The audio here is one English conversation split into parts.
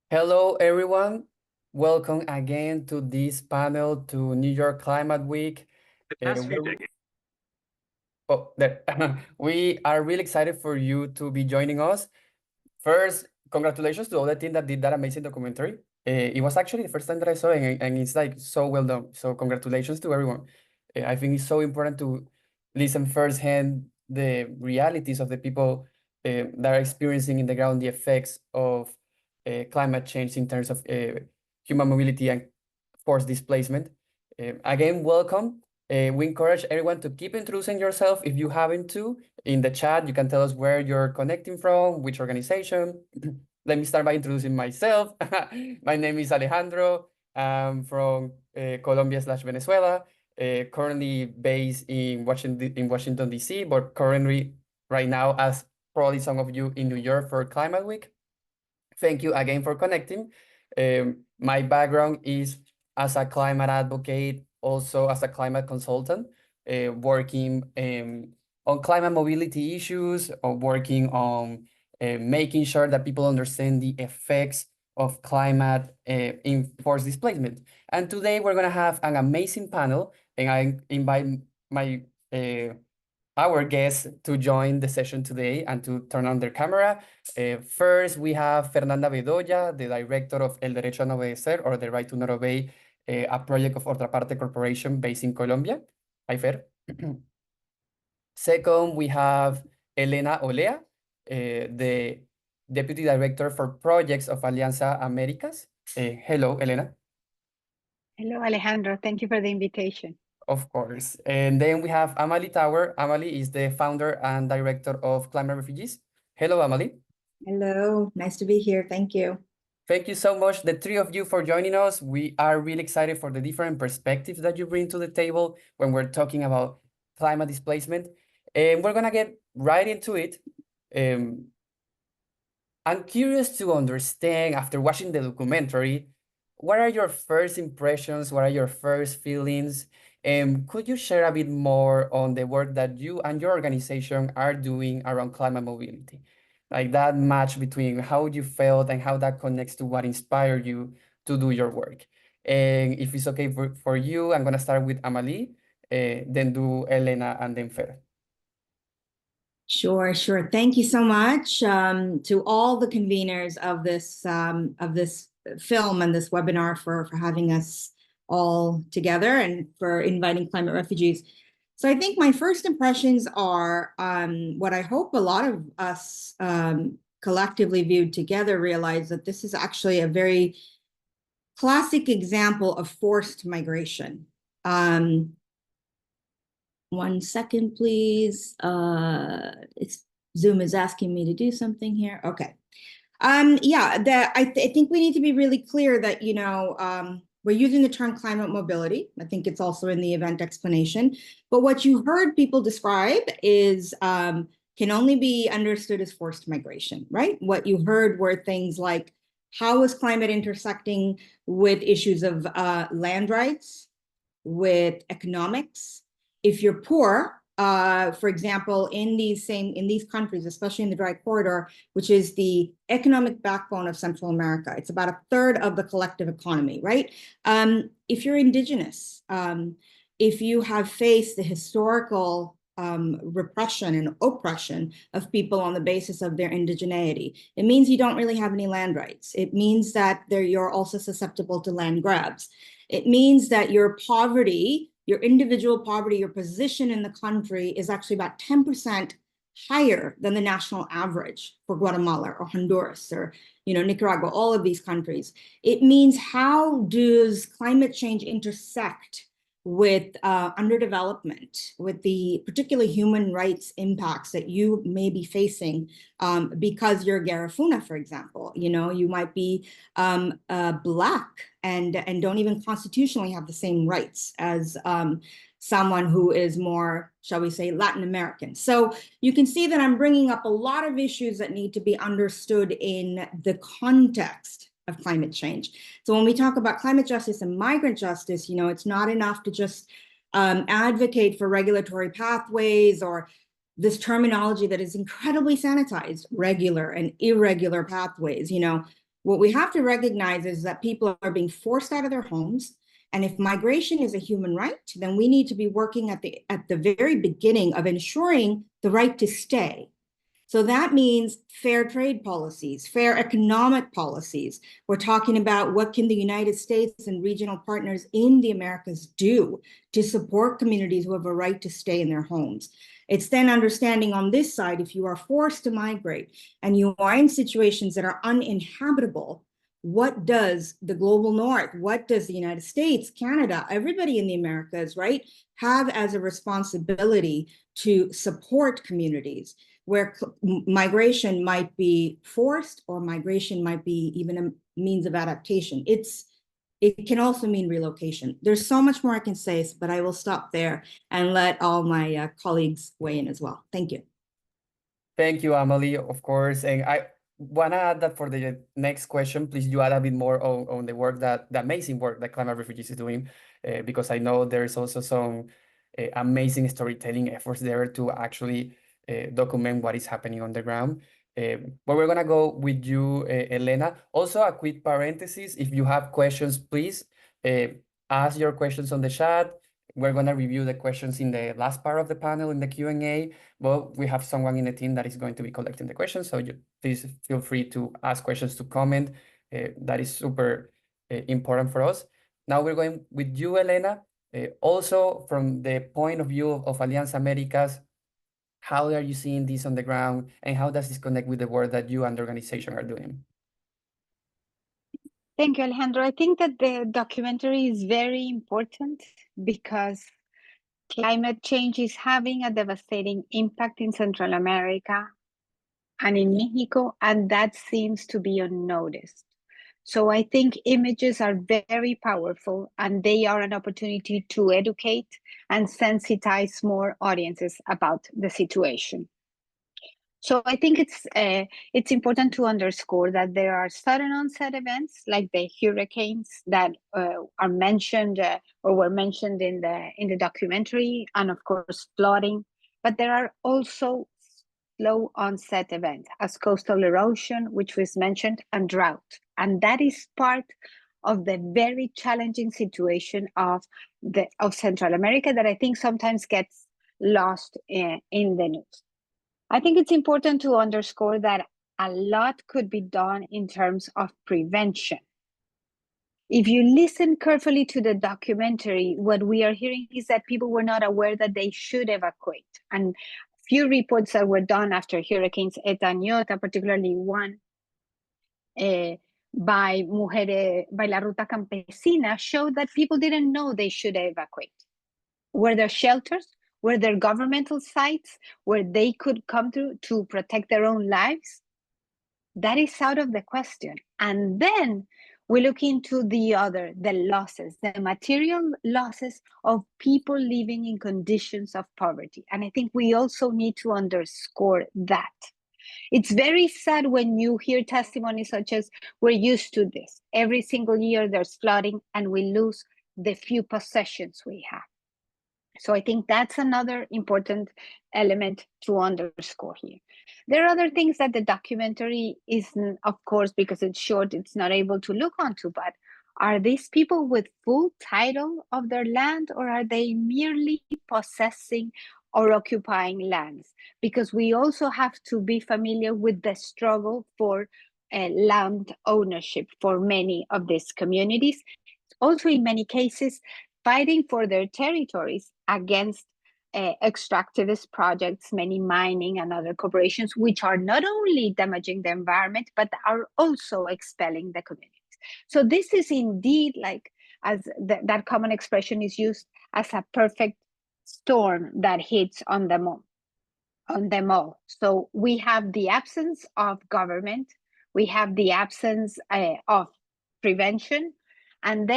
Hello, everyone. Welcome again to this panel to New York Climate Week. The past few where we, decades. oh, there. We are really excited for you to be joining us. First, congratulations to all the team that did that amazing documentary. It was actually the first time that I saw it, and it's like so well done. So congratulations to everyone. I think it's so important to listen firsthand the realities of the people that are experiencing in the ground the effects of climate change in terms of human mobility and forced displacement. Again, welcome. We encourage everyone to keep introducing yourself if you haven't to. In the chat, you can tell us where you're connecting from, which organization. Let me start by introducing myself. My name is Alejandro. I'm from Colombia/Venezuela, currently based in Washington, D.C., but currently right now, as probably some of you in New York for Climate Week. Thank you again for connecting. My background is as a climate advocate, also as a climate consultant, working on climate mobility issues, or working on making sure that people understand the effects of climate in forced displacement. And today we're going to have an amazing panel, and I invite my our guests to join the session today and to turn on their camera. First, we have Fernanda Bedoya, the director of El Derecho a No Obedecer, or the Right to Not Obey, a project of Otra Parte Corporation based in Colombia. Hi, Fer. Second, we have Helena Olea, the deputy director for projects of Alianza Américas. Hello, Helena. Hello, Alejandro. Thank you for the invitation. Of course. And then we have Amali Tower. Amali is the founder and director of Climate Refugees. Hello, Amali. Hello, nice to be here. Thank you. Thank you so much, the three of you, for joining us. We are really excited for the different perspectives that you bring to the table when we're talking about climate displacement. And we're going to get right into it. I'm curious to understand, after watching the documentary, what are your first impressions? What are your first feelings? And could you share a bit more on the work that you and your organization are doing around climate mobility? Like that match between how you felt and how that connects to what inspired you to do your work. And if it's okay for you, I'm going to start with Amali, then do Elena, and then Fer. Sure. Thank you so much to all the conveners of this film and this webinar for having us all together and for inviting climate refugees. So I think my first impressions are what I hope a lot of us collectively viewed together realize that this is actually a very classic example of forced migration. One second, please. Zoom is asking me to do something here. Okay. Yeah, I think we need to be really clear that, we're using the term climate mobility. I think it's also in the event explanation. But what you heard people describe is can only be understood as forced migration, right? What you heard were things like, how is climate intersecting with issues of land rights, with economics? If you're poor, for example, in these countries, especially in the dry corridor, which is the economic backbone of Central America, it's about a third of the collective economy, right? If you're indigenous, if you have faced the historical repression and oppression of people on the basis of their indigeneity, it means you don't really have any land rights. It means that you're also susceptible to land grabs. It means that your poverty, your individual poverty, your position in the country is actually about 10% higher than the national average for Guatemala or Honduras or Nicaragua, all of these countries. It means, how does climate change intersect with underdevelopment, with the particular human rights impacts that you may be facing because you're Garifuna, for example. You might be Black and don't even constitutionally have the same rights as someone who is more, shall we say, Latin American. So you can see that I'm bringing up a lot of issues that need to be understood in the context of climate change. So when we talk about climate justice and migrant justice, it's not enough to just advocate for regulatory pathways or this terminology that is incredibly sanitized, regular and irregular pathways. What we have to recognize is that people are being forced out of their homes. And if migration is a human right, then we need to be working at the very beginning of ensuring the right to stay. So that means fair trade policies, fair economic policies. We're talking about what can the United States and regional partners in the Americas do to support communities who have a right to stay in their homes. It's then understanding on this side, if you are forced to migrate and you are in situations that are uninhabitable, what does the global north, what does the United States, Canada, everybody in the Americas, right, have as a responsibility to support communities where migration might be forced or migration might be even a means of adaptation. It can also mean relocation. There's so much more I can say, but I will stop there and let all my colleagues weigh in as well. Thank you. Thank you, Amali, of course. And I want to add that for the next question, please you add a bit more on the work the amazing work that Climate Refugees is doing, because I know there's also some amazing storytelling efforts there to actually document what is happening on the ground. But we're gonna go with you, Helena. Also, a quick parenthesis, if you have questions, please ask your questions on the chat. We're gonna review the questions in the last part of the panel in the Q&A, but we have someone in the team that is going to be collecting the questions, so please feel free to ask questions, to comment. That is super important for us. Now we're going with you, Helena. Also, from the point of view of Alianza Américas, how are you seeing this on the ground, and how does this connect with the work that you and the organization are doing? Thank you, Alejandro. I think that the documentary is very important because climate change is having a devastating impact in Central America and in Mexico, and that seems to be unnoticed. So I think images are very powerful, and they are an opportunity to educate and sensitize more audiences about the situation. So I think it's important to underscore that there are sudden onset events like the hurricanes that are mentioned or were mentioned in the documentary, and of course flooding. But there are also slow onset events as coastal erosion, which was mentioned, and drought, and that is part of the very challenging situation of Central America that I think sometimes gets lost in the news. I think it's important to underscore that a lot could be done in terms of prevention. If you listen carefully to the documentary, what we are hearing is that people were not aware that they should evacuate. And few reports that were done after hurricanes Eta and Iota, particularly one by La Ruta Campesina, showed that people didn't know they should evacuate. Were there shelters? Were there governmental sites where they could come to protect their own lives? That is out of the question. And then we look into the losses, the material losses of people living in conditions of poverty. And I think we also need to underscore that. It's very sad when you hear testimonies such as, we're used to this. Every single year there's flooding and we lose the few possessions we have. So I think that's another important element to underscore here. There are other things that the documentary isn't, of course, because it's short, it's not able to look onto, but are these people with full title of their land, or are they merely possessing or occupying lands? Because we also have to be familiar with the struggle for land ownership for many of these communities. Also, in many cases, fighting for their territories against extractivist projects, many mining and other corporations, which are not only damaging the environment, but are also expelling the communities. So this is indeed, like, as that common expression is used, as a perfect storm that hits on them all. So we have the absence of government, we have the absence of prevention, and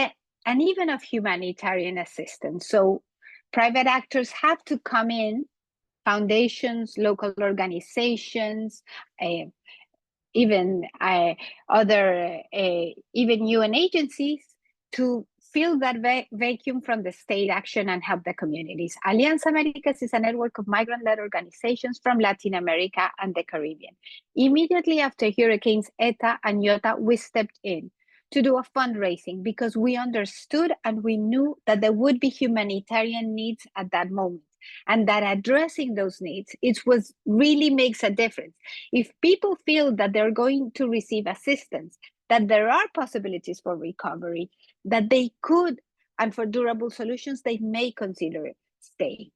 even of humanitarian assistance. So private actors have to come in, foundations, local organizations, even UN agencies, to fill that vacuum from the state action and help the communities. Alianza Américas is a network of migrant-led organizations from Latin America and the Caribbean. Immediately after Hurricanes Eta and Iota, we stepped in to do a fundraising because we understood and we knew that there would be humanitarian needs at that moment, and that addressing those needs, it was really makes a difference. If people feel that they're going to receive assistance, that there are possibilities for recovery, that they could, and for durable solutions, they may consider staying.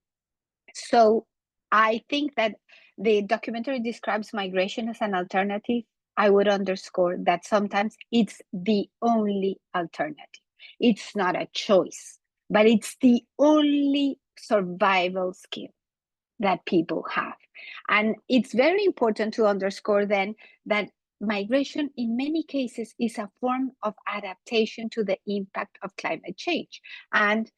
So I think that the documentary describes migration as an alternative. I would underscore that sometimes it's the only alternative. It's not a choice, but it's the only survival skill that people have. And it's very important to underscore then that migration in many cases is a form of adaptation to the impact of climate change. And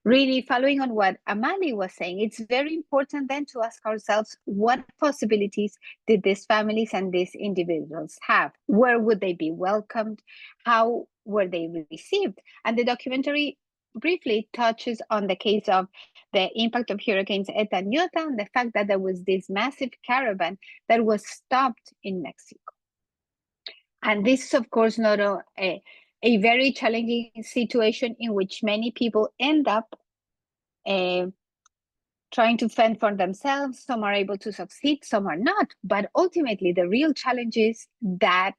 really following on what Amali was saying, it's very important then to ask ourselves, what possibilities did these families and these individuals have? Where would they be welcomed? How were they received? And the documentary briefly touches on the case of the impact of hurricanes Eta and Iota, and the fact that there was this massive caravan that was stopped in Mexico. And this is, of course, not a very challenging situation in which many people end up trying to fend for themselves. Some are able to succeed, some are not. But ultimately, the real challenge is that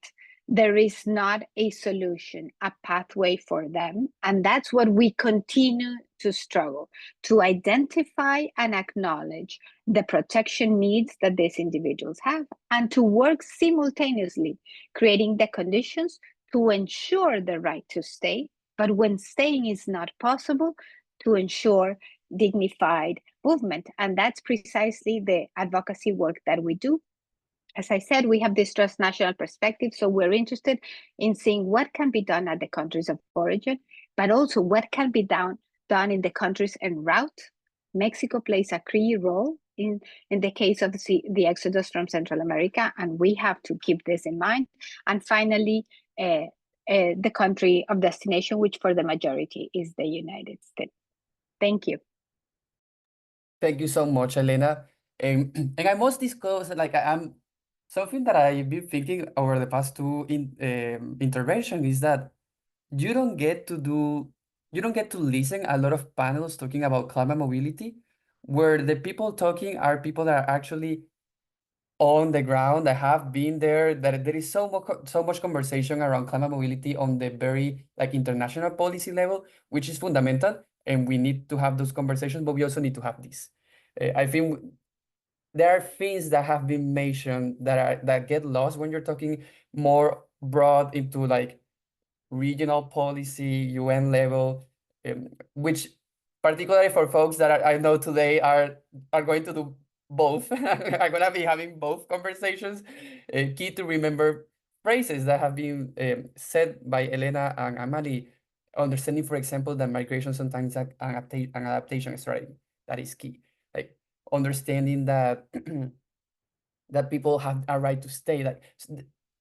there is not a solution, a pathway for them. And that's what we continue to struggle, to identify and acknowledge the protection needs that these individuals have, and to work simultaneously, creating the conditions to ensure the right to stay, but when staying is not possible, to ensure dignified movement. And that's precisely the advocacy work that we do. As I said, we have this transnational perspective, so we're interested in seeing what can be done at the countries of origin, but also what can be done in the countries en route. Mexico plays a key role in the case of the exodus from Central America, and we have to keep this in mind. And finally, the country of destination, which for the majority is the United States. Thank you. Thank you so much, Helena. And I must disclose, like, I'm something that I've been thinking over the past two interventions is that you don't get to listen a lot of panels talking about climate mobility, where the people talking are people that are actually on the ground, that have been there, that there is so much conversation around climate mobility on the very like international policy level, which is fundamental, and we need to have those conversations, but we also need to have this. I think there are things that have been mentioned that get lost when you're talking more broad into like regional policy, UN level, which particularly for folks that I know today are going to do both, are going to be having both conversations. Key to remember phrases that have been said by Helena and Amali, understanding, for example, that migration sometimes an adaptation strategy. That is key. Like understanding that that people have a right to stay. Like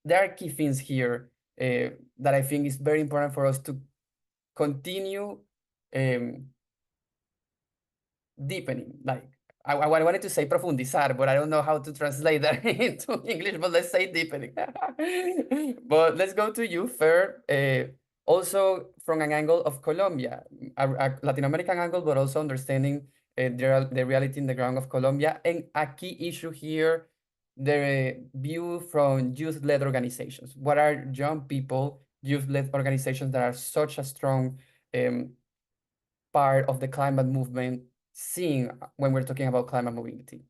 there are key things here that I think is very important for us to continue deepening. Like I wanted to say profundizar, but I don't know how to translate that into English, but let's say deepening. But let's go to you, Fer, also from an angle of Colombia, a Latin American angle, but also understanding the reality in the ground of Colombia, and a key issue here, the view from youth-led organizations. What are young people, youth-led organizations that are such a strong part of the climate movement seeing when we're talking about climate mobility?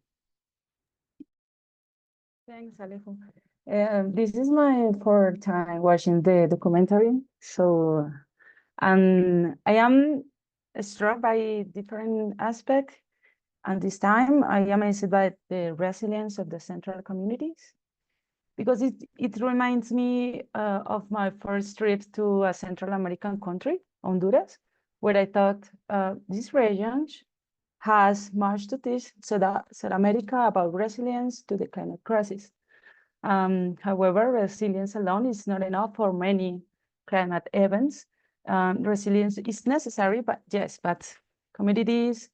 Thanks, Alejo. This is my fourth time watching the documentary, so and I am struck by different aspects. And this time, I am amazed by the resilience of the central communities, because it reminds me of my first trip to a Central American country, Honduras, where I thought this region has much to teach South America about resilience to the climate crisis. However, resilience alone is not enough for many climate events. resilience is necessary, but yes, but communities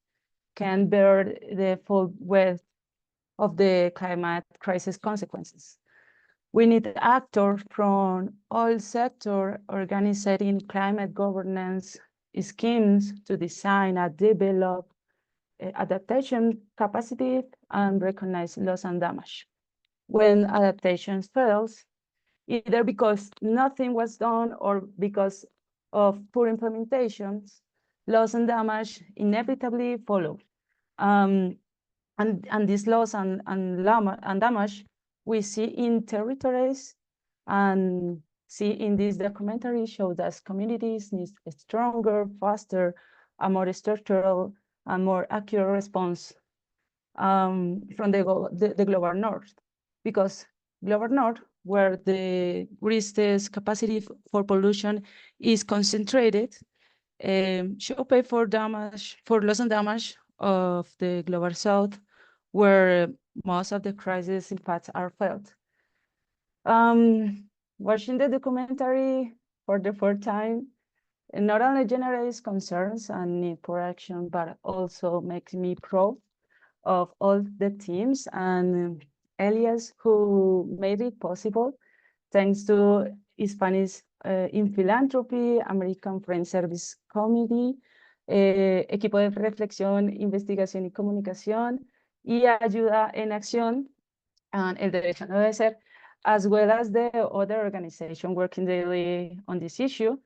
can bear the full weight of the climate crisis consequences. We need actors from all sectors organizing climate governance schemes to design and develop adaptation capacity and recognize loss and damage. When adaptation fails, either because nothing was done or because of poor implementations, loss and damage inevitably follow. And this loss and damage we see in territories and see in this documentary show that communities need a stronger, faster, a more structural and more accurate response from the global north, because global north, where the greatest capacity for pollution is concentrated, should pay for damage, for loss and damage of the global south, where most of the crisis impacts are felt. Watching the documentary for the fourth time, it not only generates concerns and need for action, but also makes me proud of all the teams and Elias who made it possible, thanks to Spanish in Philanthropy, American Friends Service Committee, Equipo de Reflexión, Investigación y Comunicación, y Ayuda en Acción, and El Derecho, No Obedecer, as well as the other organization working daily on this issue.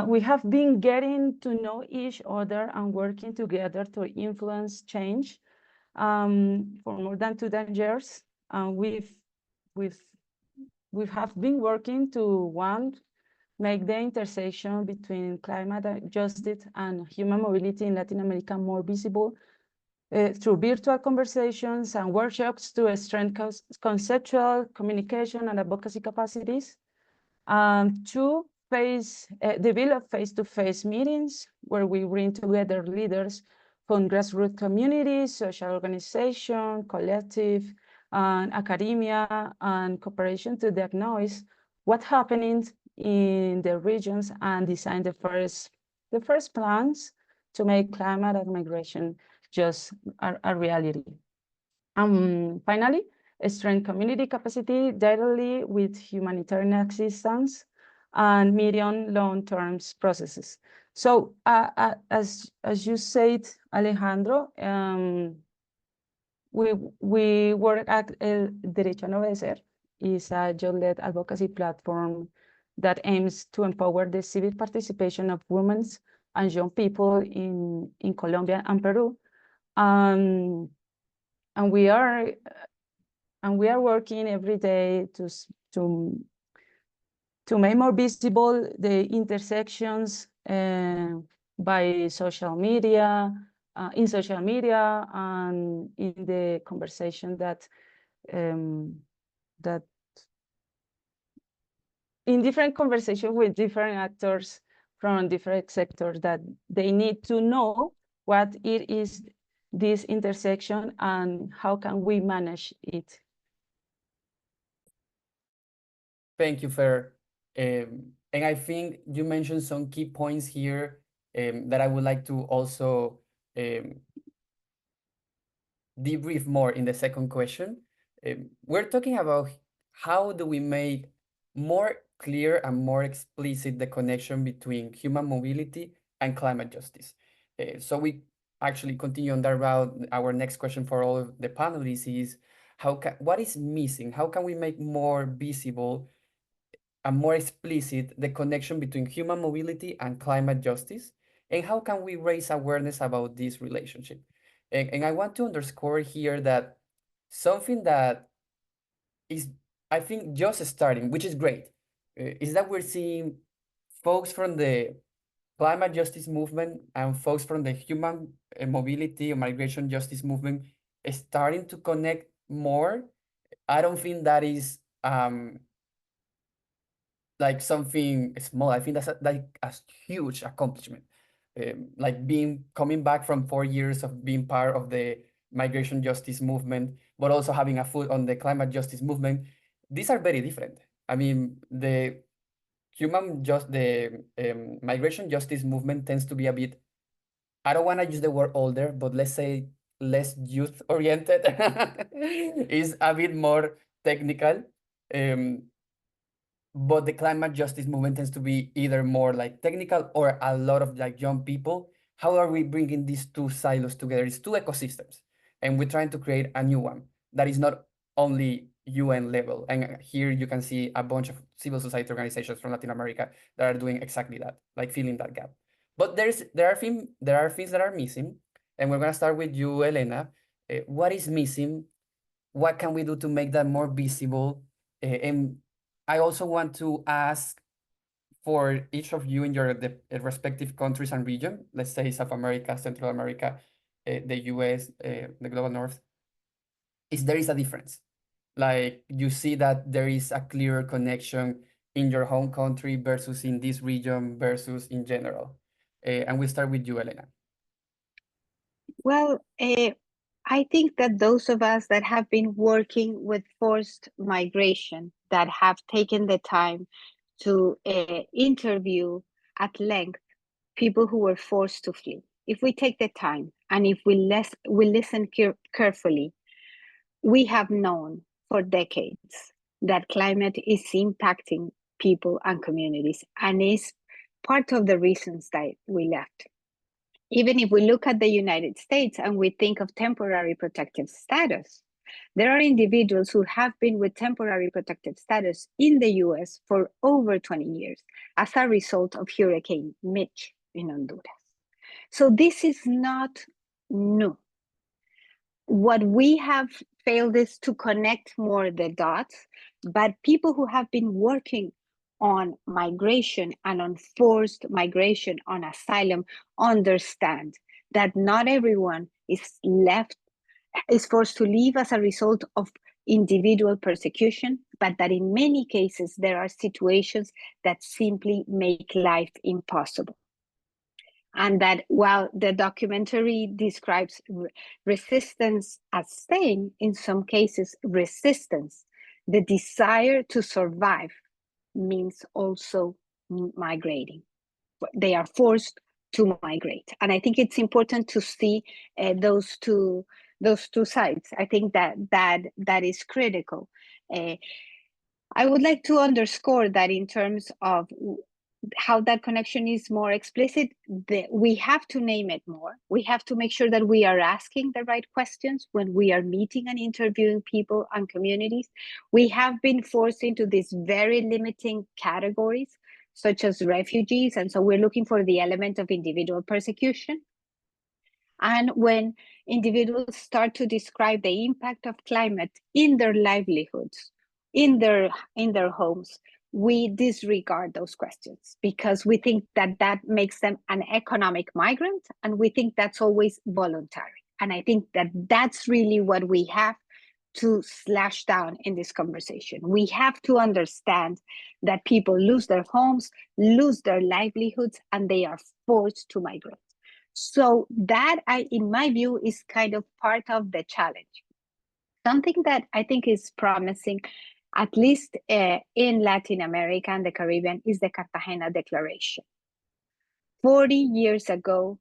We have been getting to know each other and working together to influence change for more than 2 years. We have been working to make the intersection between climate justice and human mobility in Latin America more visible through virtual conversations and workshops to strengthen conceptual communication and advocacy capacities. To develop face-to-face meetings where we bring together leaders from grassroots communities, social organization, collective, and academia, and cooperation to diagnose what's happening in the regions and design the first plans to make climate and migration just a reality. Finally, strengthen community capacity directly with humanitarian assistance and medium long-term processes. So as you said, Alejandro, we work at El Derecho, No Obedecer, is a youth-led advocacy platform that aims to empower the civic participation of women and young people in Colombia and Peru. And we are working every day to make more visible the intersections by social media, in social media, and in the conversation that in different conversations with different actors from different sectors, that they need to know what it is, this intersection, and how can we manage it. Thank you, Fer. And I think you mentioned some key points here that I would like to also debrief more in the second question. We're talking about how do we make more clear and more explicit the connection between human mobility and climate justice. So we actually continue on that route. Our next question for all of the panelists is, what is missing? How can we make more visible and more explicit the connection between human mobility and climate justice? And how can we raise awareness about this relationship? And I want to underscore here that something that is, I think, just starting, which is great, is that we're seeing folks from the climate justice movement and folks from the human mobility or migration justice movement starting to connect more. I don't think that is like something small. I think that's like a huge accomplishment. Like coming back from 4 years of being part of the migration justice movement, but also having a foot on the climate justice movement. These are very different. I mean, the migration justice movement tends to be a bit, I don't want to use the word older, but let's say less youth oriented. Is a bit more technical. Um, but the climate justice movement tends to be either more like technical or a lot of like young people. How are we bringing these two silos together? It's two ecosystems, and we're trying to create a new one that is not only UN level. And here you can see a bunch of civil society organizations from Latin America that are doing exactly that, like filling that gap. But there are things that are missing, and we're gonna start with you, Elena. What is missing? What can we do to make that more visible? And I also want to ask for each of you in your respective countries and region, let's say South America, Central America, the US, the global north, is there is a difference. Like you see that there is a clearer connection in your home country versus in this region versus in general. And we start with you, Elena. Well, I think that those of us that have been working with forced migration, that have taken the time to interview at length people who were forced to flee, if we take the time and if we listen carefully, we have known for decades that climate is impacting people and communities and is part of the reasons that we left. Even if we look at the United States and we think of temporary protective status, there are individuals who have been with temporary protective status in the US for over 20 years as a result of Hurricane Mitch in Honduras. So this is not new. What we have failed is to connect more the dots, but people who have been working on migration and on forced migration, on asylum, understand that not everyone is forced to leave as a result of individual persecution, but that in many cases there are situations that simply make life impossible. And that while the documentary describes resistance as staying, in some cases resistance, the desire to survive, means also migrating. They are forced to migrate. And I think it's important to see those two sides. I think that is critical. I would like to underscore that in terms of how that connection is more explicit, we have to name it more. We have to make sure that we are asking the right questions when we are meeting and interviewing people and communities. We have been forced into these very limiting categories, such as refugees. And so we're looking for the element of individual persecution. And when individuals start to describe the impact of climate in their livelihoods, in their homes, we disregard those questions because we think that makes them an economic migrant, and we think that's always voluntary. And I think that's really what we have to slash down in this conversation. We have to understand that people lose their homes, lose their livelihoods, and they are forced to migrate. So that, in my view, is kind of part of the challenge. Something that I think is promising, at least in Latin America and the Caribbean, is the Cartagena Declaration. 40 years ago,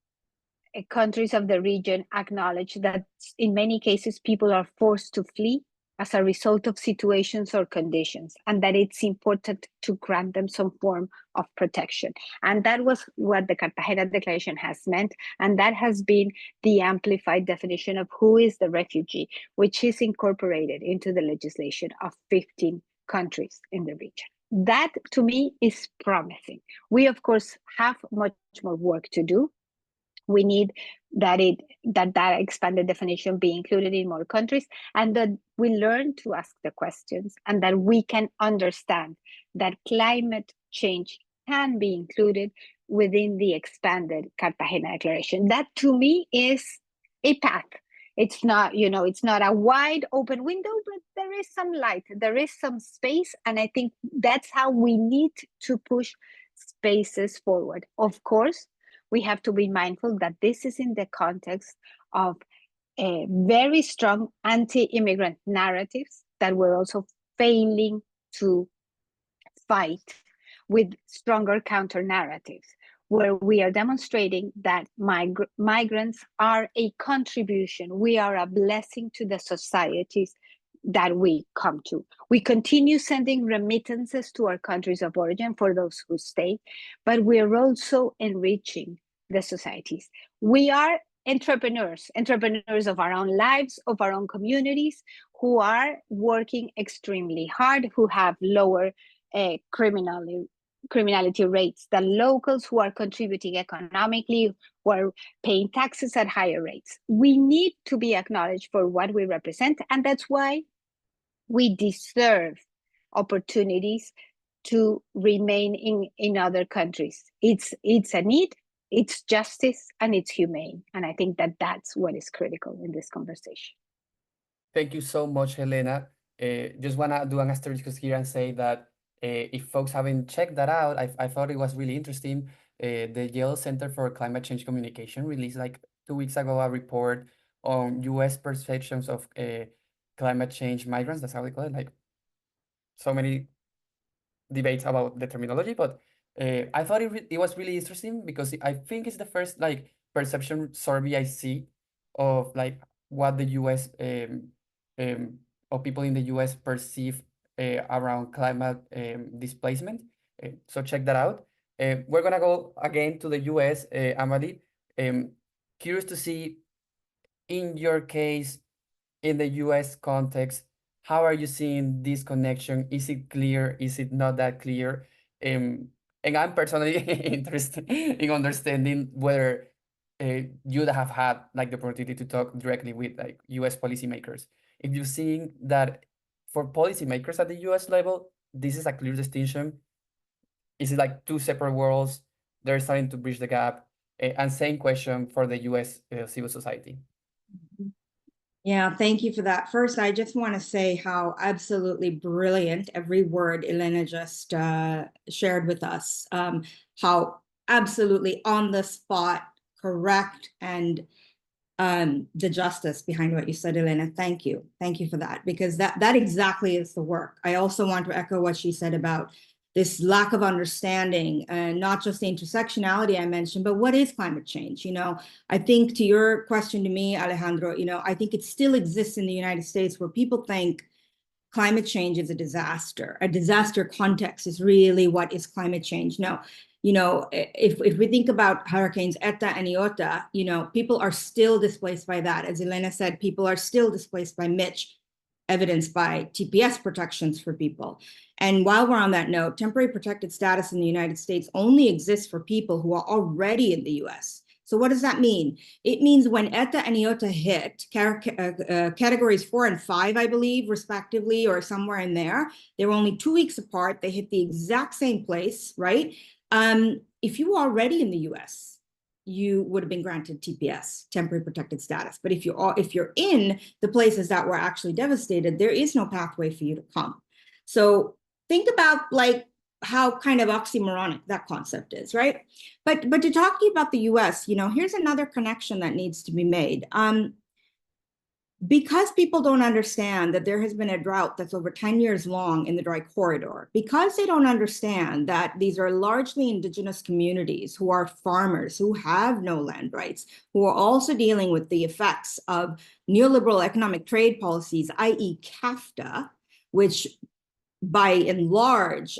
countries of the region acknowledged that in many cases, people are forced to flee as a result of situations or conditions, and that it's important to grant them some form of protection. And that was what the Cartagena Declaration has meant, and that has been the amplified definition of who is the refugee, which is incorporated into the legislation of 15 countries in the region. That, to me, is promising. We, of course, have much more work to do. We need that expanded definition be included in more countries, and that we learn to ask the questions, and that we can understand that climate change can be included within the expanded Cartagena Declaration. That, to me, is a path. It's not, it's not a wide open window, but there is some light, there is some space, and I think that's how we need to push spaces forward. Of course, we have to be mindful that this is in the context of very strong anti-immigrant narratives that we're also failing to fight with stronger counter narratives, where we are demonstrating that migrants are a contribution. We are a blessing to the societies that we come to. We continue sending remittances to our countries of origin for those who stay, but we're also enriching the societies. We are entrepreneurs of our own lives, of our own communities, who are working extremely hard, who have lower criminality rates than locals, who are contributing economically, who are paying taxes at higher rates. We need to be acknowledged for what we represent, and that's why we deserve opportunities to remain in other countries. It's a need, it's justice, and it's humane. And I think that that's what is critical in this conversation. Thank you so much, Helena. Just want to do an asterisk here and say that if folks haven't checked that out, I thought it was really interesting. The Yale Center for Climate Change Communication released like 2 weeks ago a report on US perceptions of climate change migrants. That's how they call it. Like, so many debates about the terminology, but I thought it was really interesting because I think it's the first like perception survey I see of like what the US or people in the US perceive around climate displacement. So check that out. We're gonna go again to the US, Amali. Curious to see, in your case, in the US context, how are you seeing this connection? Is it clear? Is it not that clear? And I'm personally interested in understanding whether you have had like the opportunity to talk directly with like US policymakers. If you're seeing that for policymakers at the US level, this is a clear distinction. Is it like two separate worlds? They're starting to bridge the gap. And same question for the US civil society. Yeah, thank you for that. First, I just want to say how absolutely brilliant every word Elena just shared with us, how absolutely on the spot, correct, and the justice behind what you said, Elena. Thank you. Thank you for that, because that exactly is the work. I also want to echo what she said about this lack of understanding, not just the intersectionality I mentioned, but what is climate change? You know, I think to your question to me, Alejandro, you know, I think it still exists in the United States where people think climate change is a disaster. A disaster context is really what is climate change. No, you know, if we think about hurricanes Eta and Iota, you know, people are still displaced by that. As Elena said, people are still displaced by Mitch, evidenced by TPS protections for people. And while we're on that note, temporary protected status in the United States only exists for people who are already in the US. So what does that mean? It means when Eta and Iota hit, categories 4 and 5, I believe, respectively, or somewhere in there, they were only 2 weeks apart. They hit the exact same place, right? If you were already in the US, you would have been granted TPS, temporary protected status. But if you're in the places that were actually devastated, there is no pathway for you to come. So think about like how kind of oxymoronic that concept is, right? But to talk to you about the US, you know, here's another connection that needs to be made. Because people don't understand that there has been a drought that's over 10 years long in the dry corridor, because they don't understand that these are largely indigenous communities who are farmers, who have no land rights, who are also dealing with the effects of neoliberal economic trade policies, i.e. CAFTA, which by and large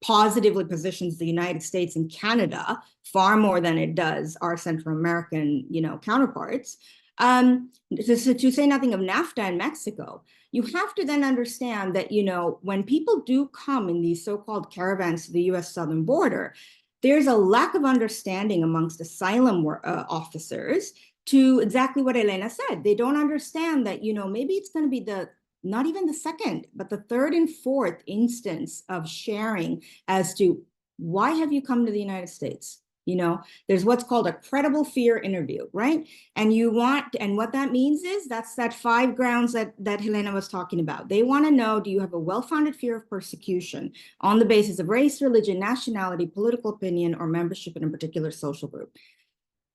positively positions the United States and Canada far more than it does our Central American, you know, counterparts. To say nothing of NAFTA and Mexico, you have to then understand that, you know, when people do come in these so-called caravans to the US southern border, there's a lack of understanding amongst asylum officers to exactly what Elena said. They don't understand that, you know, maybe it's going to be not even the second, but the third and fourth instance of sharing as to why have you come to the United States? You know, there's what's called a credible fear interview, right? And what that means is that's that 5 grounds that Helena was talking about. They want to know, do you have a well-founded fear of persecution on the basis of race, religion, nationality, political opinion, or membership in a particular social group?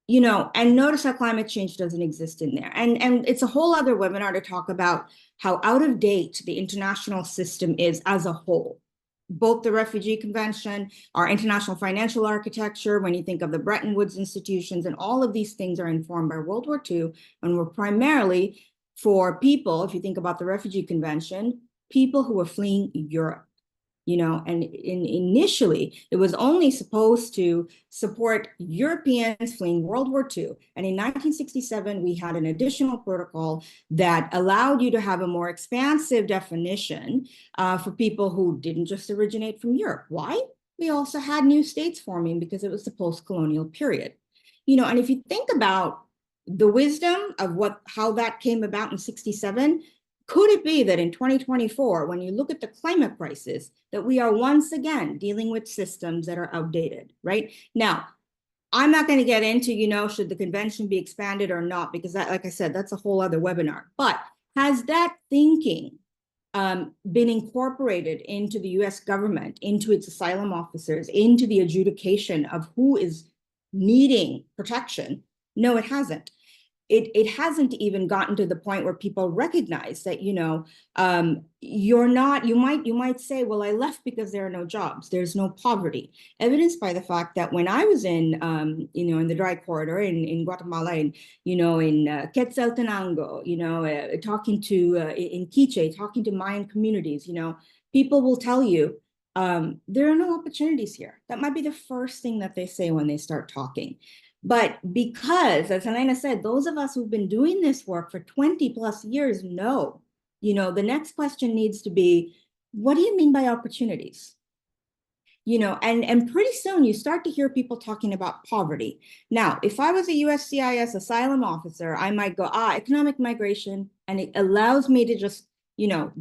You know, and notice how climate change doesn't exist in there. And it's a whole other webinar to talk about how out of date the international system is as a whole. both the Refugee Convention, our international financial architecture, when you think of the Bretton Woods institutions, and all of these things are informed by World War II, and were primarily for people, if you think about the Refugee Convention, people who were fleeing Europe. And initially, it was only supposed to support Europeans fleeing World War II. And in 1967, we had an additional protocol that allowed you to have a more expansive definition for people who didn't just originate from Europe. Why? We also had new states forming because it was the post-colonial period. And if you think about the wisdom of how that came about in 67, could it be that in 2024, when you look at the climate crisis, that we are once again dealing with systems that are outdated, right? Now, I'm not going to get into, should the convention be expanded or not, because that, like I said, that's a whole other webinar. But has that thinking been incorporated into the US government, into its asylum officers, into the adjudication of who is needing protection? No, it hasn't. It hasn't even gotten to the point where people recognize that, you might say, well, I left because there are no jobs, there's no poverty. Evidenced by the fact that when I was in the dry corridor in Guatemala, in Quetzaltenango, talking to, in Quiche, talking to Mayan communities, people will tell you, there are no opportunities here. That might be the first thing that they say when they start talking. But because, as Helena said, those of us who've been doing this work for 20 plus years know, the next question needs to be, what do you mean by opportunities? And pretty soon you start to hear people talking about poverty. Now, if I was a USCIS asylum officer, I might go, economic migration, and it allows me to just,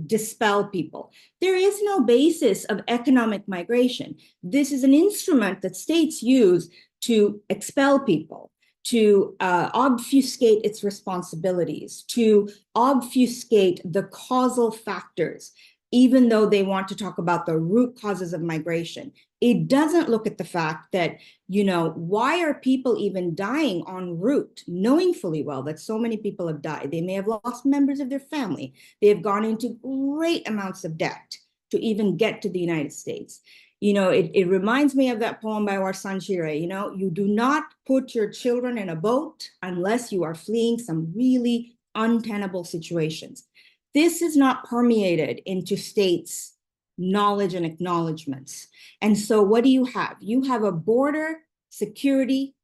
dispel people. There is no basis of economic migration. This is an instrument that states use to expel people, to obfuscate its responsibilities, to obfuscate the causal factors, even though they want to talk about the root causes of migration. It doesn't look at the fact that, why are people even dying en route, knowing fully well that so many people have died? They may have lost members of their family. They have gone into great amounts of debt to even get to the United States. It reminds me of that poem by Warsan Shire, you do not put your children in a boat unless you are fleeing some really untenable situations. This is not permeated into states' knowledge and acknowledgements. And so what do you have? You have a border security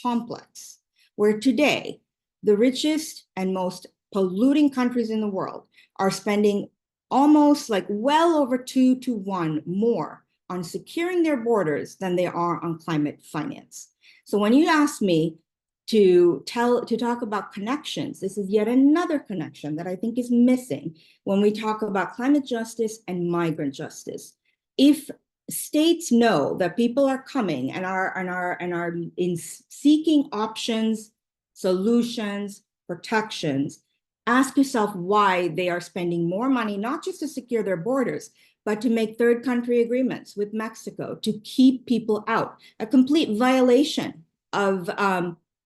complex where today the richest and most polluting countries in the world are spending almost like well over 2 to 1 more on securing their borders than they are on climate finance. So when you ask me to talk about connections, this is yet another connection that I think is missing when we talk about climate justice and migrant justice. If states know that people are coming and are in seeking options, solutions, protections, ask yourself why they are spending more money, not just to secure their borders, but to make third country agreements with Mexico to keep people out, a complete violation of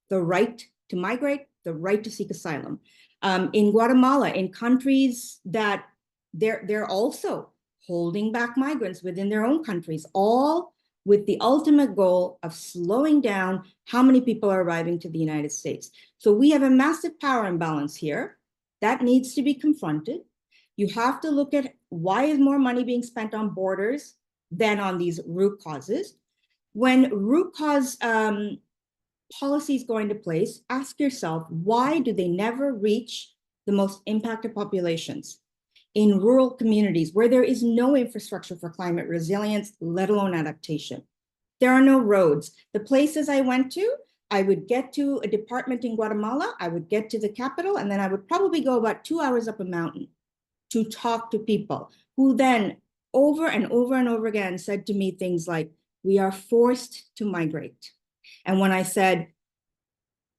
the right to migrate, the right to seek asylum. In Guatemala, in countries that they're also holding back migrants within their own countries, all with the ultimate goal of slowing down how many people are arriving to the United States. So we have a massive power imbalance here that needs to be confronted. You have to look at why is more money being spent on borders than on these root causes. When root cause policies go into place, ask yourself, why do they never reach the most impacted populations in rural communities where there is no infrastructure for climate resilience, let alone adaptation? There are no roads. The places I went to, I would get to a department in Guatemala, I would get to the capital, and then I would probably go about 2 hours up a mountain to talk to people who then over and over and over again said to me things like, we are forced to migrate. And when I said,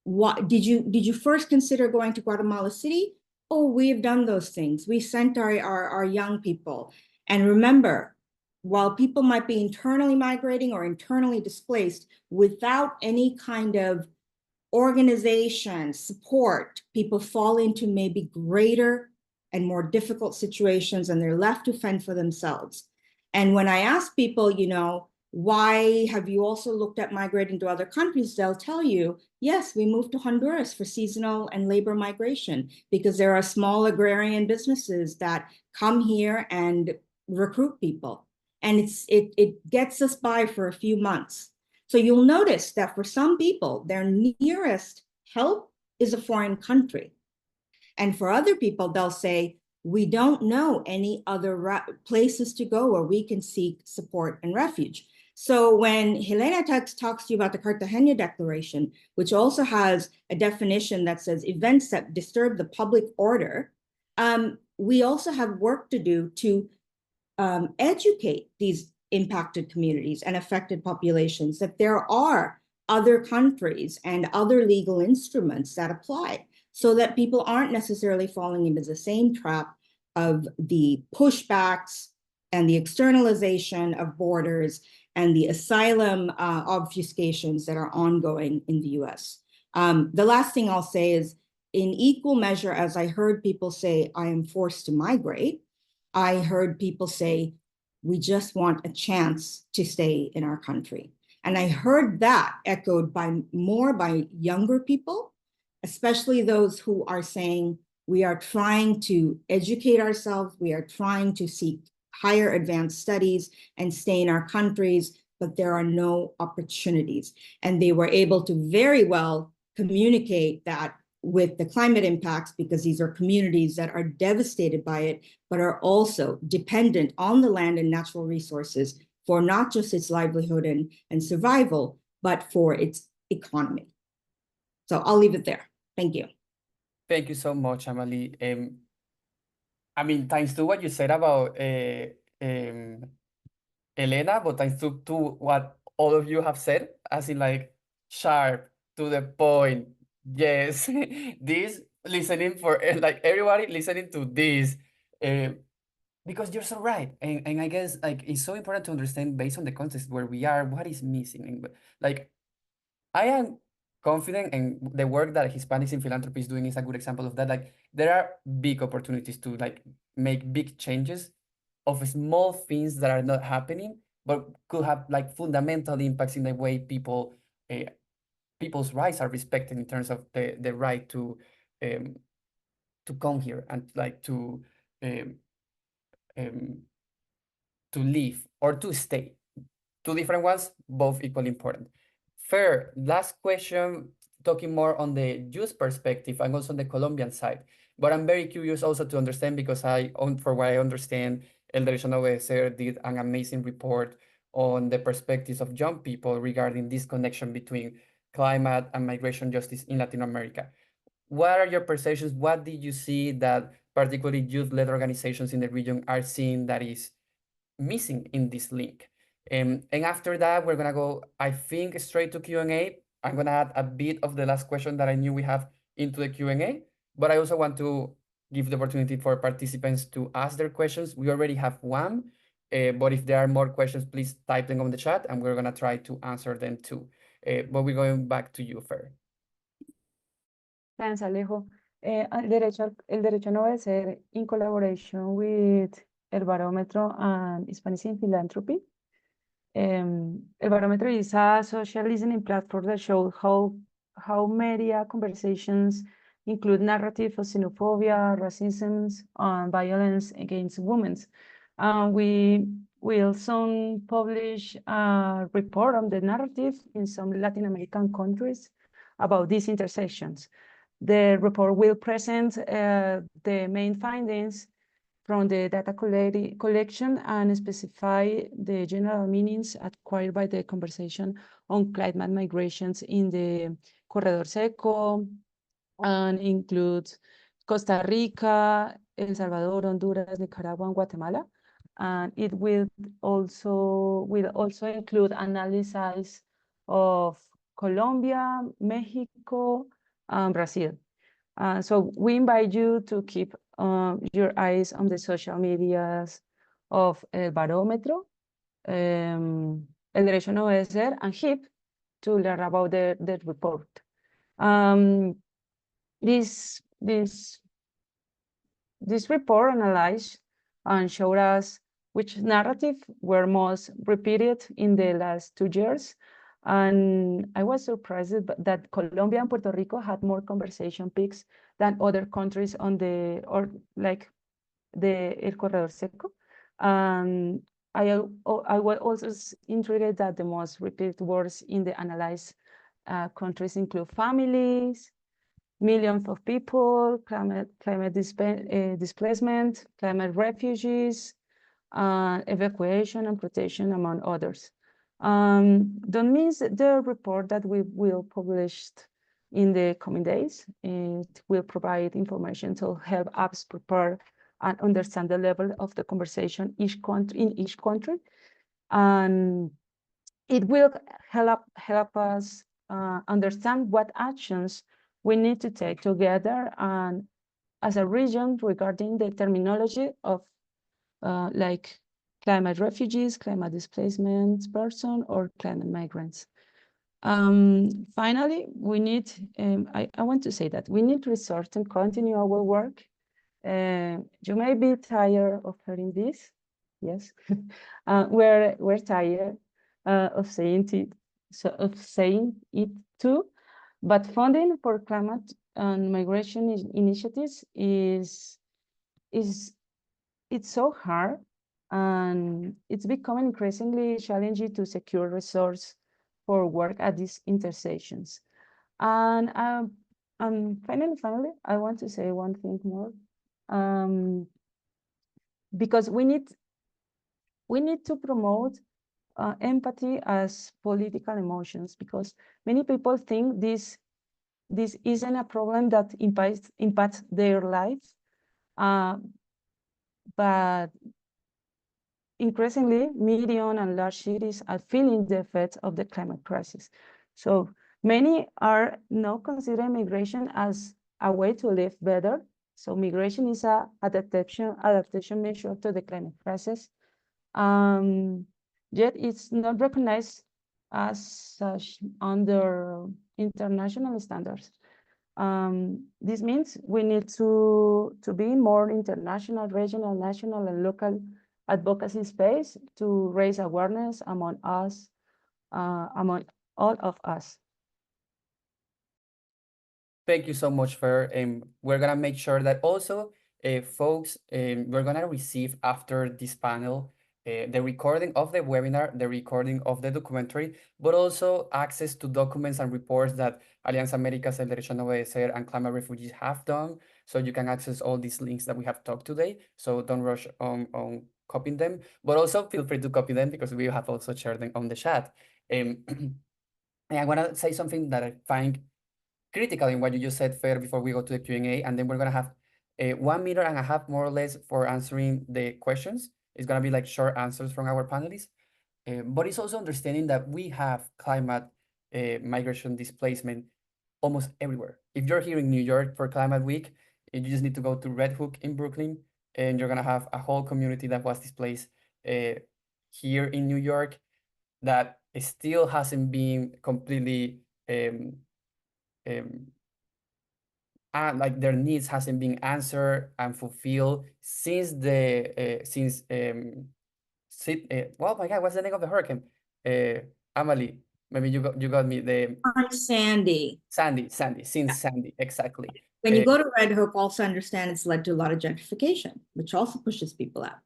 what did you first consider going to Guatemala City? Oh, we've done those things. We sent our young people. And remember, while people might be internally migrating or internally displaced, without any kind of organization, support, people fall into maybe greater and more difficult situations, and they're left to fend for themselves. And when I ask people, you know, why have you also looked at migrating to other countries? They'll tell you, yes, we moved to Honduras for seasonal and labor migration because there are small agrarian businesses that come here and recruit people. And it gets us by for a few months. So you'll notice that for some people, their nearest help is a foreign country. And for other people, they'll say, we don't know any other places to go where we can seek support and refuge. So when Helena talks to you about the Cartagena Declaration, which also has a definition that says events that disturb the public order, we also have work to do to educate these impacted communities and affected populations that there are other countries and other legal instruments that apply, so that people aren't necessarily falling into the same trap of the pushbacks and the externalization of borders and the asylum obfuscations that are ongoing in the US. The last thing I'll say is, in equal measure, as I heard people say, I am forced to migrate, I heard people say, we just want a chance to stay in our country. And I heard that echoed more by younger people, especially those who are saying, we are trying to educate ourselves, we are trying to seek higher advanced studies and stay in our countries, but there are no opportunities. And they were able to very well communicate that with the climate impacts, because these are communities that are devastated by it, but are also dependent on the land and natural resources for not just its livelihood and survival, but for its economy. So I'll leave it there. Thank you. Thank you so much, Amali. I mean, thanks to what you said about Helena, but thanks to what all of you have said, as in like sharp, to the point. Yes, this listening for like everybody listening to this, because you're so right, and I guess like it's so important to understand based on the context where we are, what is missing, and like I am confident, and the work that Hispanics in Philanthropy is doing is a good example of that. Like there are big opportunities to like make big changes of small things that are not happening, but could have like fundamental impacts in the way people's rights are respected in terms of the right to come here and like to live or to stay. Two different ones, both equally important. Fair, last question, talking more on the youth perspective and also on the Colombian side. But I'm very curious also to understand, because for what I understand, El Derecho No Obedecer did an amazing report on the perspectives of young people regarding this connection between climate and migration justice in Latin America. What are your perceptions? What did you see that particularly youth-led organizations in the region are seeing that is missing in this link? And after that, we're gonna go, I think, straight to Q&A. I'm gonna add a bit of the last question that I knew we have into the Q&A, but I also want to give the opportunity for participants to ask their questions. We already have one, but if there are more questions, please type them on the chat and we're gonna try to answer them too. But we're going back to you, Fer. Thanks, Alejo. El Derecho a No Obedecer, in collaboration with El Barómetro and Hispanics in Philanthropy. El Barómetro is a social listening platform that shows how media conversations include narrative of xenophobia, racism, and violence against women. We will soon publish a report on the narrative in some Latin American countries about these intersections. The report will present the main findings from the data collection and specify the general meanings acquired by the conversation on climate migrations in the Corredor Seco, and includes Costa Rica, El Salvador, Honduras, Nicaragua, and Guatemala. And it will also include analysis of Colombia, Mexico, and Brazil. So we invite you to keep your eyes on the social medias of El Barómetro, El Derecho No Obedecer, and HIP to learn about the report. This report analyzed and showed us which narrative were most repeated in the last 2 years. And I was surprised that Colombia and Puerto Rico had more conversation peaks than other countries on the, or like the El Corredor Seco. I was also intrigued that the most repeated words in the analyzed countries include families, millions of people, climate displacement, climate refugees, evacuation and protection, among others. Don't miss the report that we will publish in the coming days. It will provide information to help us prepare and understand the level of the conversation in each country. And it will help us understand what actions we need to take together and as a region regarding the terminology of like climate refugees, climate displacement person, or climate migrants. Finally, we need, I want to say that we need resource to continue our work. You may be tired of hearing this. Yes, we're tired of saying it too. But funding for climate and migration initiatives it's so hard, and it's becoming increasingly challenging to secure resources for work at these intersections. And finally, I want to say one thing more, because we need to promote empathy as political emotions, because many people think this isn't a problem that impacts their life, but increasingly, medium and large cities are feeling the effects of the climate crisis. So many are now considering migration as a way to live better. So migration is an adaptation measure to the climate crisis. Yet it's not recognized as such under international standards. This means we need to be more international, regional, national, and local advocacy space to raise awareness among us, among all of us. Thank you so much, Fer. We're gonna make sure that also, folks, we're gonna receive after this panel the recording of the webinar, the recording of the documentary, but also access to documents and reports that Alianza Américas, el Derecho, No Obedecer, and Climate Refugees have done. So you can access all these links that we have talked today. So don't rush on copying them, but also feel free to copy them because we have also shared them on the chat. And I wanna say something that I find critical in what you just said, Fer, before we go to the Q&A, and then we're gonna have 1.5 minutes more or less for answering the questions. It's gonna be like short answers from our panelists, but it's also understanding that we have climate migration displacement almost everywhere. If you're here in New York for Climate Week, you just need to go to Red Hook in Brooklyn, and you're gonna have a whole community that was displaced here in New York that still hasn't been completely like their needs hasn't been answered and fulfilled since well, my God, what's the name of the hurricane? Amali, maybe you got me the Sandy. Sandy, since Sandy, exactly. When you go to Red Hook, also understand it's led to a lot of gentrification, which also pushes people out.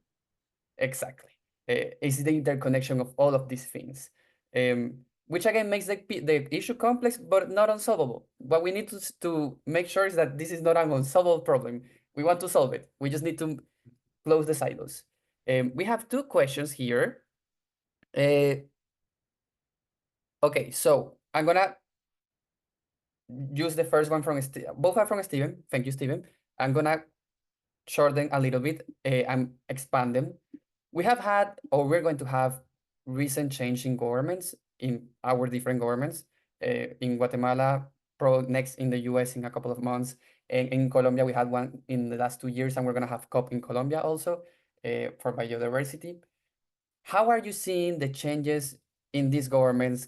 Exactly. It's the interconnection of all of these things, which again makes the issue complex, but not unsolvable. What we need to make sure is that this is not an unsolvable problem. We want to solve it. We just need to close the silos. We have 2 questions here. Okay, so I'm gonna use the first one from both are from Steven. Thank you, Steven. I'm gonna shorten a little bit and expand them. We have had, or we're going to have, recent change in governments, in our different governments. In Guatemala, next in the US in a couple of months. And in Colombia, we had one in the last 2 years, and we're going to have COP in Colombia also for biodiversity. How are you seeing the changes in these governments?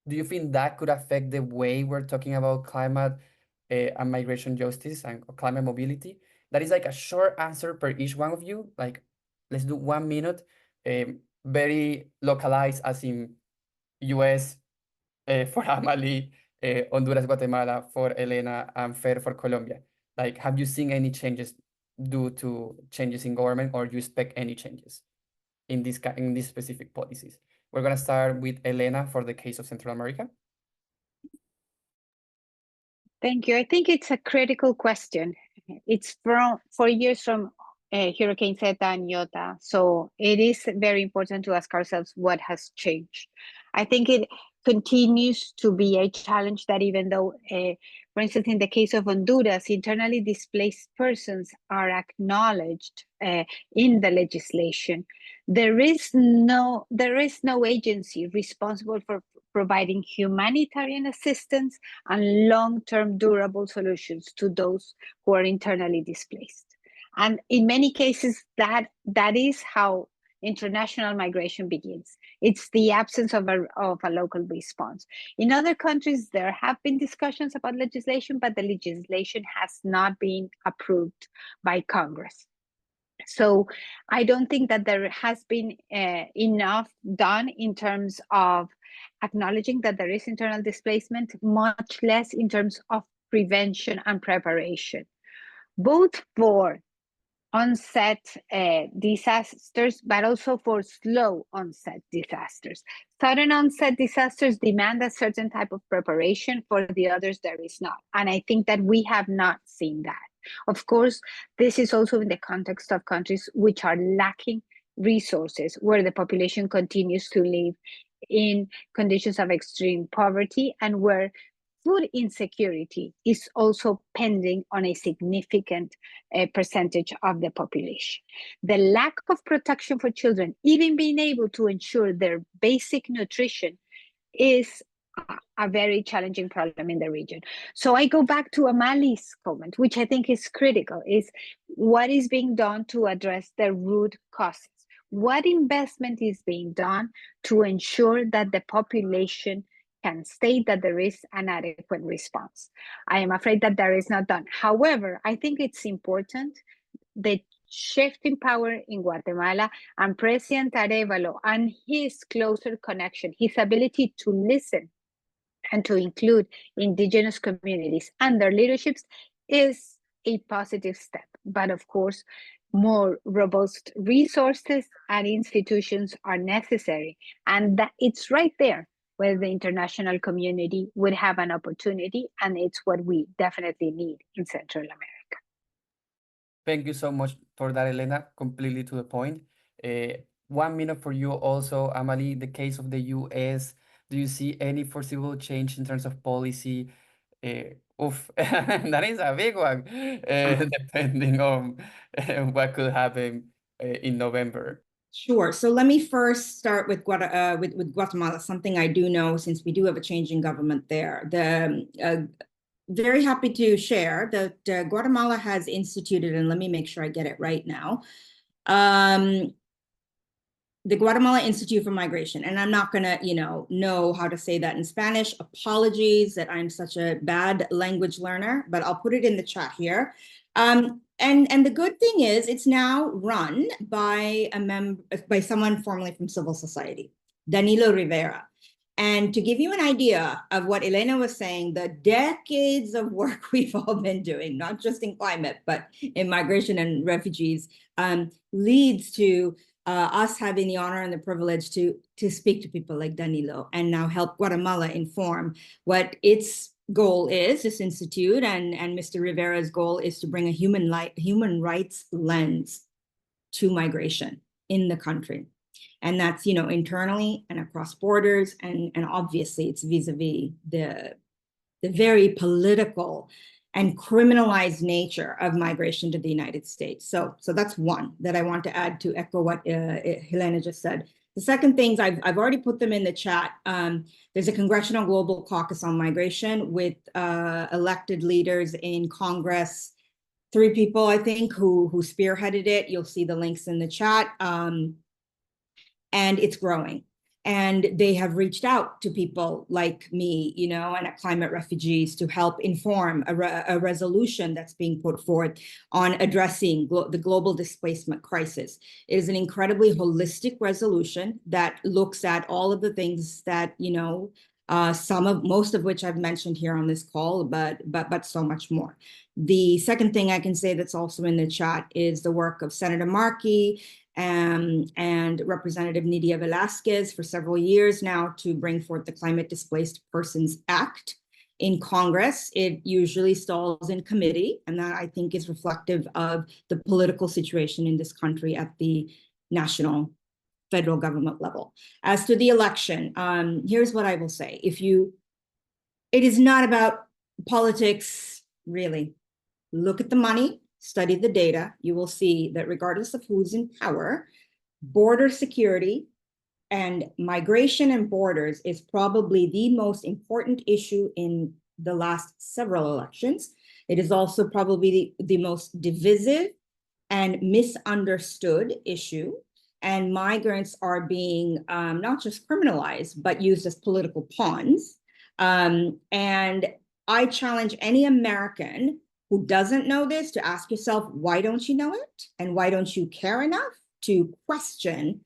Do you think that could affect the way we're talking about climate and migration justice and climate mobility? That is like a short answer per each one of you. Like, let's do 1 minute, very localized, as in US for Amali, Honduras, Guatemala for Helena, and Fer for Colombia. Like, have you seen any changes due to changes in government, or you expect any changes in these specific policies? We're gonna start with Helena for the case of Central America. Thank you. I think it's a critical question. It's from 4 years from Hurricane Zeta and Iota. So it is very important to ask ourselves what has changed. I think it continues to be a challenge that even though, for instance, in the case of Honduras, internally displaced persons are acknowledged in the legislation, there is no agency responsible for providing humanitarian assistance and long-term durable solutions to those who are internally displaced. And in many cases, that is how international migration begins. It's the absence of a local response. In other countries, there have been discussions about legislation, but the legislation has not been approved by Congress. So I don't think that there has been enough done in terms of acknowledging that there is internal displacement, much less in terms of prevention and preparation, both for onset disasters, but also for slow onset disasters. Sudden onset disasters demand a certain type of preparation. For the others, there is not. And I think that we have not seen that. Of course, this is also in the context of countries which are lacking resources, where the population continues to live in conditions of extreme poverty, and where food insecurity is also pending on a significant percentage of the population. The lack of protection for children, even being able to ensure their basic nutrition, is a very challenging problem in the region. So I go back to Amali's comment, which I think is critical, is what is being done to address the root causes? What investment is being done to ensure that the population can state that there is an adequate response? I am afraid that there is not done. However, I think it's important the shift in power in Guatemala and President Arevalo and his closer connection, his ability to listen and to include indigenous communities and their leaderships is a positive step. But of course, more robust resources and institutions are necessary. And that it's right there where the international community would have an opportunity, and it's what we definitely need in Central America. Thank you so much for that, Helena. Completely to the point. 1 minute for you also, Amali, the case of the US. Do you see any foreseeable change in terms of policy? That is a big one, depending on what could happen in November. Sure. So let me first start with Guatemala, something I do know since we do have a change in government there. Very happy to share that Guatemala has instituted, and let me make sure I get it right now, the Guatemala Institute for Migration. And I'm not gonna, know how to say that in Spanish. Apologies that I'm such a bad language learner, but I'll put it in the chat here. And the good thing is it's now run by someone formerly from civil society, Danilo Rivera. And to give you an idea of what Helena was saying, the decades of work we've all been doing, not just in climate, but in migration and refugees, leads to us having the honor and the privilege to speak to people like Danilo and now help Guatemala inform what its goal is, this institute, and Mr. Rivera's goal is to bring a human rights lens to migration in the country. And that's, internally and across borders, and obviously it's vis-a-vis the very political and criminalized nature of migration to the United States. So that's one that I want to add to echo what Helena just said. The second things, I've already put them in the chat. There's a Congressional Global Caucus on Migration with elected leaders in Congress, 3 people, I think, who spearheaded it. You'll see the links in the chat. And it's growing. And they have reached out to people like me, you know, and at Climate Refugees to help inform a resolution that's being put forth on addressing the global displacement crisis. It is an incredibly holistic resolution that looks at all of the things that, you know, most of which I've mentioned here on this call, but so much more. The second thing I can say that's also in the chat is the work of Senator Markey and Representative Nydia Velázquez for several years now to bring forth the Climate Displaced Persons Act in Congress. It usually stalls in committee, and that I think is reflective of the political situation in this country at the national federal government level. As to the election, here's what I will say. It is not about politics, really. Look at the money, study the data. You will see that regardless of who's in power, border security and migration and borders is probably the most important issue in the last several elections. It is also probably the most divisive and misunderstood issue. And migrants are being not just criminalized, but used as political pawns. And I challenge any American who doesn't know this to ask yourself, why don't you know it? And why don't you care enough to question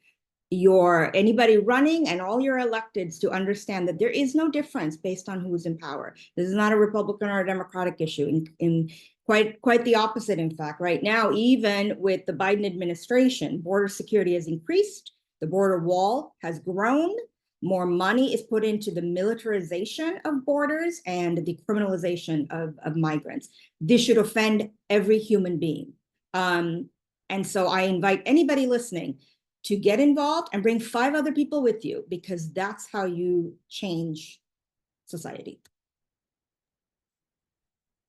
anybody running and all your electeds to understand that there is no difference based on who's in power. This is not a Republican or a Democratic issue. In quite the opposite, in fact. Right now, even with the Biden administration, border security has increased, the border wall has grown, more money is put into the militarization of borders and the criminalization of migrants. This should offend every human being. And so I invite anybody listening to get involved and bring 5 other people with you, because that's how you change society.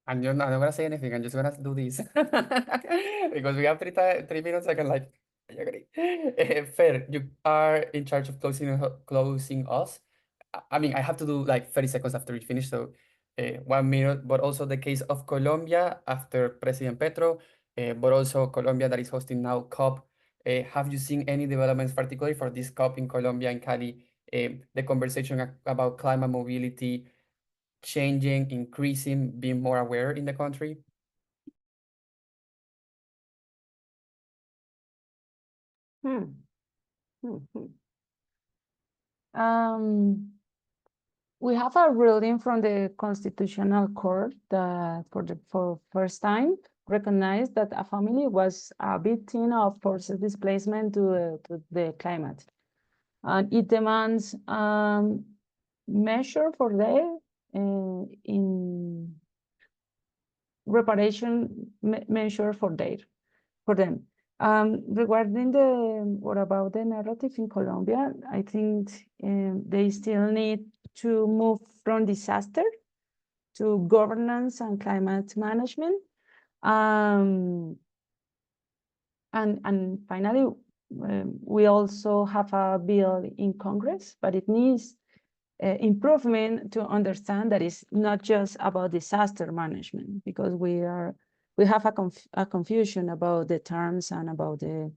I'm not gonna say anything. I'm just gonna do this because we have 3 minutes. I can like, I agree. Fer, you are in charge of closing us. I mean, I have to do like 30 seconds after we finish, so 1 minute. But also the case of Colombia after President Petro, but also Colombia that is hosting now COP. Have you seen any developments, particularly for this COP in Colombia and Cali? The conversation about climate mobility changing, increasing, being more aware in the country? We have a ruling from the Constitutional Court that for first time recognized that a family was a victim of forced displacement to the climate. And it demands measure for them in reparation measure for them. Regarding what about the narrative in Colombia, I think they still need to move from disaster to governance and climate management. And finally, we also have a bill in Congress, but it needs improvement to understand that it's not just about disaster management, because we have a confusion about the terms and about the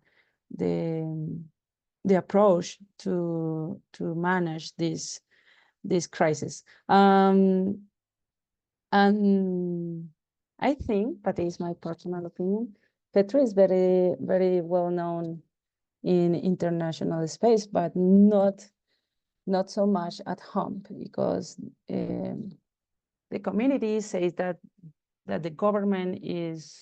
approach to manage this crisis. And I think, but it's my personal opinion, Petro is very, very well known in international space, but not so much at home, because the community says that the government is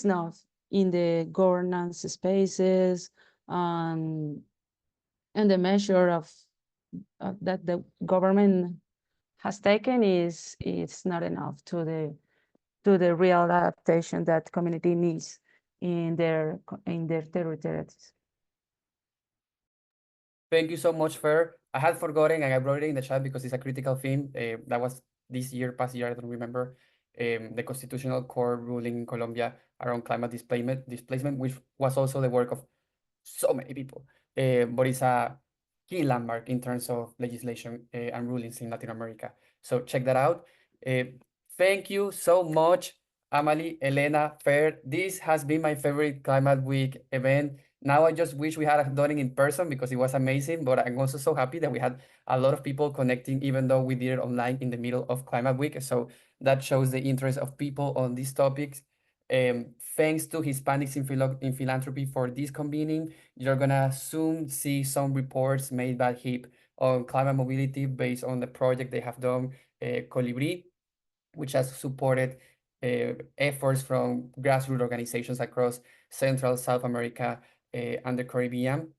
not in the governance spaces, and the measure of that the government has taken is not enough to the real adaptation that community needs in their territories. Thank you so much, Fer. I had forgotten and I brought it in the chat because it's a critical theme. That was past year, I don't remember. The Constitutional Court ruling in Colombia around climate displacement, which was also the work of so many people. But it's a key landmark in terms of legislation and rulings in Latin America. So check that out. Thank you so much, Amali, Helena, Fer. This has been my favorite Climate Week event. Now I just wish we had done it in person because it was amazing, but I'm also so happy that we had a lot of people connecting, even though we did it online in the middle of Climate Week. So that shows the interest of people on these topics. Thanks to Hispanics in Philanthropy for this convening. You're gonna soon see some reports made by HIP on climate mobility based on the project they have done, Colibri, which has supported efforts from grassroots organizations across Central, South America, and the Caribbean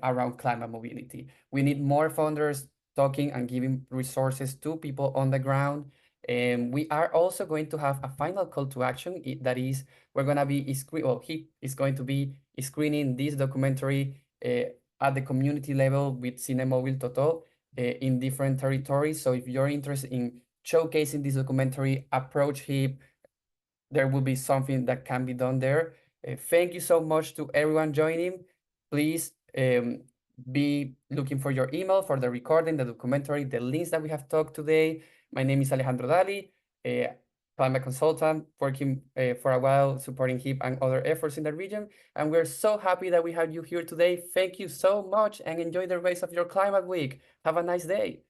around climate mobility. We need more funders talking and giving resources to people on the ground. And we are also going to have a final call to action. That is, we're going to be, he is going to be screening this documentary at the community level with Cine Mobile Toto in different territories. So if you're interested in showcasing this documentary, approach HIP, there will be something that can be done there. Thank you so much to everyone joining. Please be looking for your email for the recording, the documentary, the links that we have talked today. My name is Alejandro Daly, climate consultant, working for a while supporting HIP and other efforts in the region. And we're so happy that we have you here today. Thank you so much and enjoy the rest of your climate week. Have a nice day.